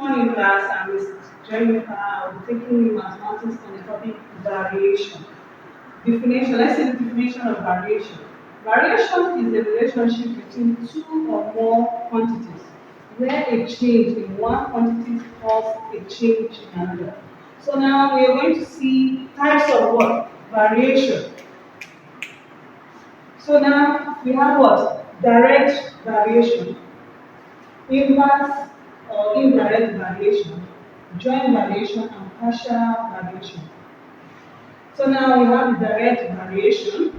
Morning class, I'm Ms. Jennifer. I'll be taking mathematics on the topic variation. Definition, let's see the definition of variation. Variation is the relationship between two or more quantities, where a change in one quantity causes a change in another. So now we are going to see types of what? Variation. So now we have what? Direct variation, inverse or indirect variation, joint variation, and partial variation. So now we have the direct variation,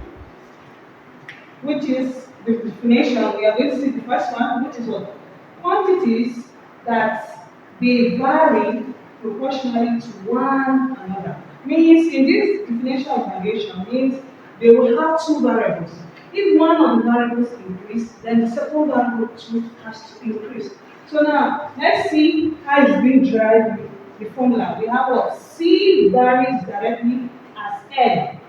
which is the definition. We are going to see the first one, which is what? Quantities that they vary proportionally to one another. Means in this definition of variation means they will have two variables. If one of the variables increase, then the second variable too has to increase. So now let's see how it's being derived with the formula. We have what? C varies directly as N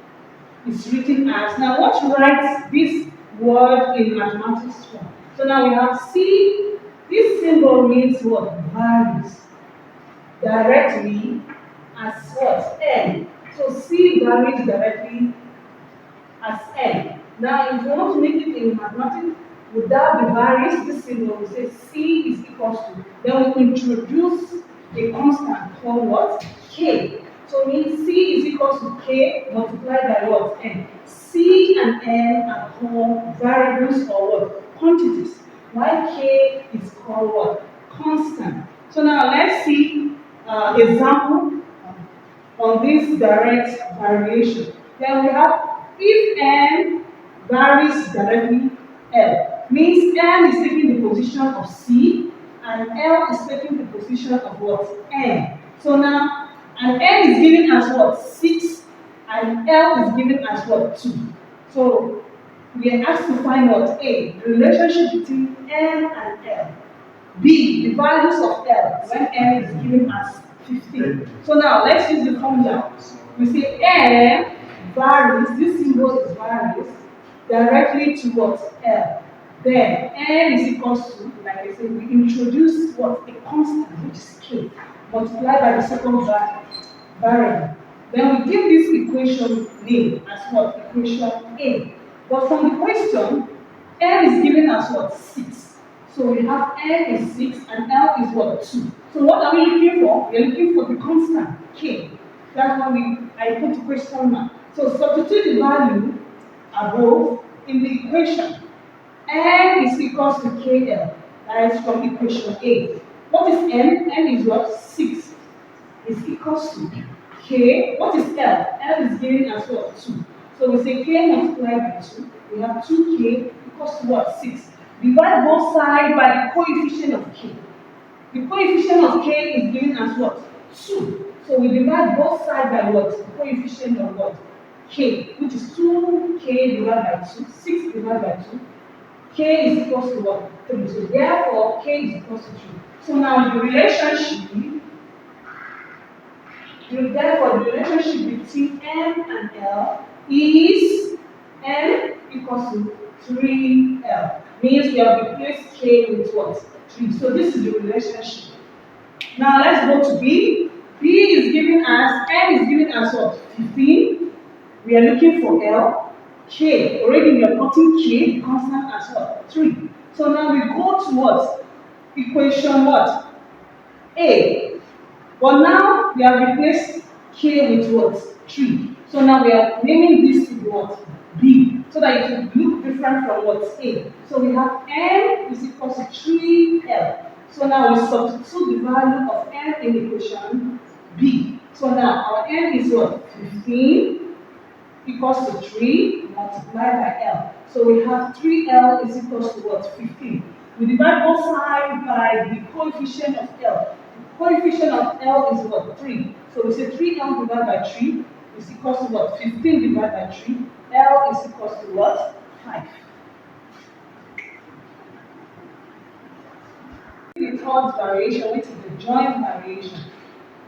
is written as. Now, what writes this word in mathematics form? So now we have C. This symbol means what? Varies directly as what? N. So C varies directly as N. Now, if you want to make it in mathematics without the varies, this symbol we say C is equals to. Then we introduce a constant called what? K. So means C is equals to K multiplied by what? N. C and N are called variables or what? Quantities. While K is called what? Constant. So now let's see example on this direct variation. Then we have if N varies directly L, means N is taking the position of C and L is taking the position of what? N. So now, and N is given as what? 6 and L is given as what? 2. So we are asked to find what? A, the relationship between N and L. B, the values of L when N is given as 15. So now let's use the formula. We say N varies, this symbol is varies, directly to what? L. Then N is equals to, like I said, we introduce what? A constant, which is K, multiplied by the second variable. Then we give this equation name as what? Equation A. But from the question, N is given as what? 6. So we have N is 6 and L is what? 2. So what are we looking for? We are looking for the constant K. That's why I put the question mark. So substitute the value above in the equation. N is equals to KL. That is from equation A. What is N? N is what? 6. Is equals to K. What is L? L is given as what? 2. So we say K multiplied by 2. We have 2K equals to what? 6. Divide both sides by the coefficient of K. The coefficient of K is given as what? 2. So we divide both sides by what? The coefficient of what? K, which is 2K divided by 2. 6 divided by 2. K is equals to what? 3. So therefore, K is equals to 3. So now the relationship, therefore the relationship between N and L is N equals to 3L. Means we have replaced K with what? 3. So this is the relationship. Now let's go to B. B is given as, N is given as what? 15. We are looking for L. K. Already we are putting K, the constant as what? 3. So now we go to what? Equation what? A. But now we have replaced K with what? 3. So now we are naming this to be what? B. So that it will look different from what? A. So we have N is equal to 3L. So now we substitute the value of N in equation B. So now our N is what? 15 equals to 3 multiplied by L. So we have 3L is equals to what? 15. We divide both sides by the coefficient of L. The coefficient of L is what? 3. So we say 3L divided by 3 is equals to what? 15 divided by 3. L is equals to what? 5. The third variation, which is the joint variation.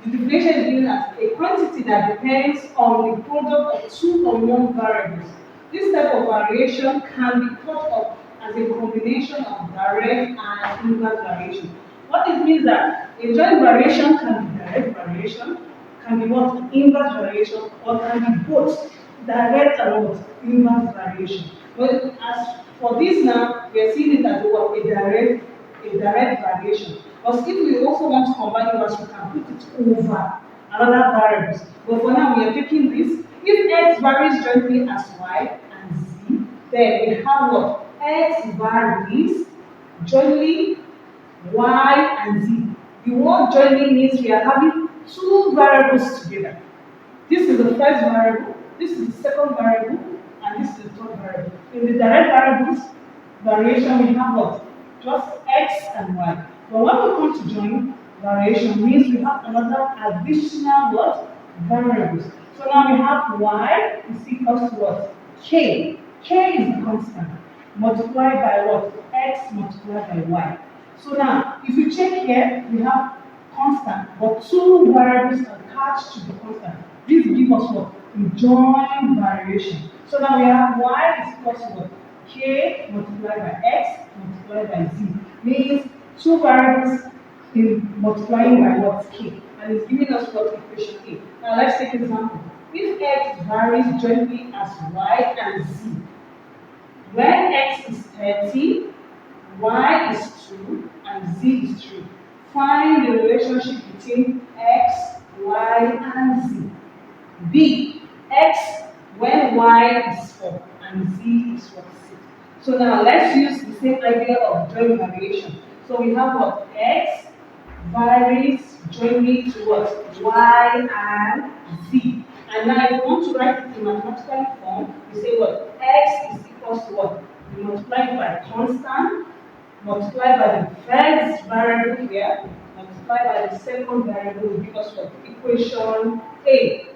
The definition is given as a quantity that depends on the product of two or more variables. This type of variation can be thought of as a combination of direct and inverse variation. What it means that a joint variation can be direct variation, can be what? Inverse variation, or can be both direct and what? Inverse variation. But as for this now, we are seeing it as what? A direct variation. Because if we also want to combine numbers, we can put it over another variables. But for now, we are taking this. If x varies jointly as y and z, then we have what? X varies jointly y and z. The word jointly means we are having two variables together. This is the first variable, this is the second variable, and this is the third variable. In the direct variables variation, we have what? Just x and y. But when we come to join variation, means we have another additional what? Variables. So now we have y is equals to what? K. K is the constant. Multiplied by what? X multiplied by y. So now, if you check here, we have constant, but two variables attached to the constant. This gives us what? A joint variation. So now we have y is equal to what? K multiplied by x multiplied by z. Means two variables in multiplying by what? K. And it's giving us what? Equation A. Now let's take an example. If x varies jointly as y and z, when x is 30, y is 2, and z is 3. Find the relationship between x, y, and z. B, x when y is 4 and z is what? 6. So now let's use the same idea of joint variation. So we have what? X varies jointly to what? Y and z. And now if you want to write it in mathematical form, you say what? X is equals to what? You multiply it by constant, multiply by the first variable here, multiply by the second variable will give us what? Equation A.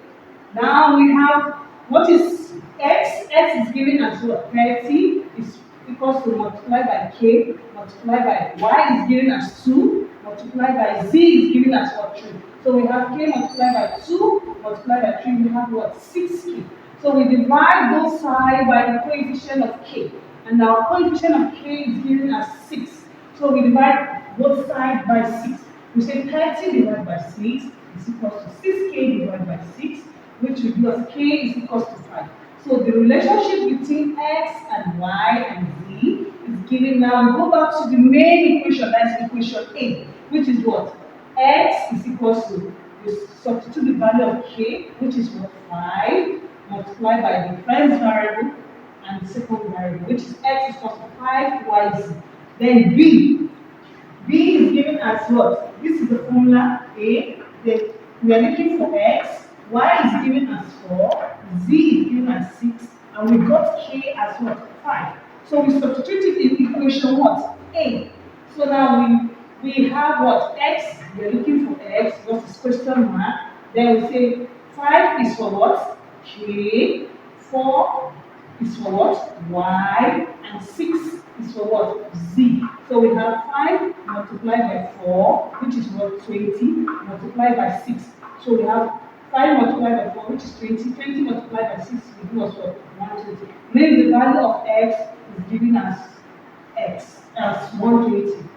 Now we have what is x? X is given as what? 30 is equals to multiply by k, multiply by y is given as 2, multiply by z is given as what? 3. So we have k multiplied by 2, multiplied by 3, we have what? 6k. So we divide both sides by the coefficient of k. And our coefficient of k is given as 6. So we divide both sides by 6. We say 30 divided by 6 is equals to 6k divided by 6, which will give us k is equals to 5. So the relationship between x and y and z is given now. We go back to the main equation, that's equation A, which is what? X is equals to, you substitute the value of k, which is what? 5, multiplied by the first variable and the second variable, which is x is equals to 5, y, z. Then B. B is given as what? This is the formula A. Then we are looking for x. Y is given as 4. Z is given as 6. And we got K as what? 5. So we substitute it in equation what? A. So now we have what? X. We are looking for x. What is question mark? Then we say 5 is for what? K. 4 is for what? Y. And 6 is for what? Z. So we have 5 multiplied by 4, which is what? 20, multiplied by 6. So we have 5 multiplied by 4, which is 20. 20 multiplied by 6 will give us what? 120. Means the value of x is given as x, as 120.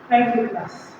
Thank you, class.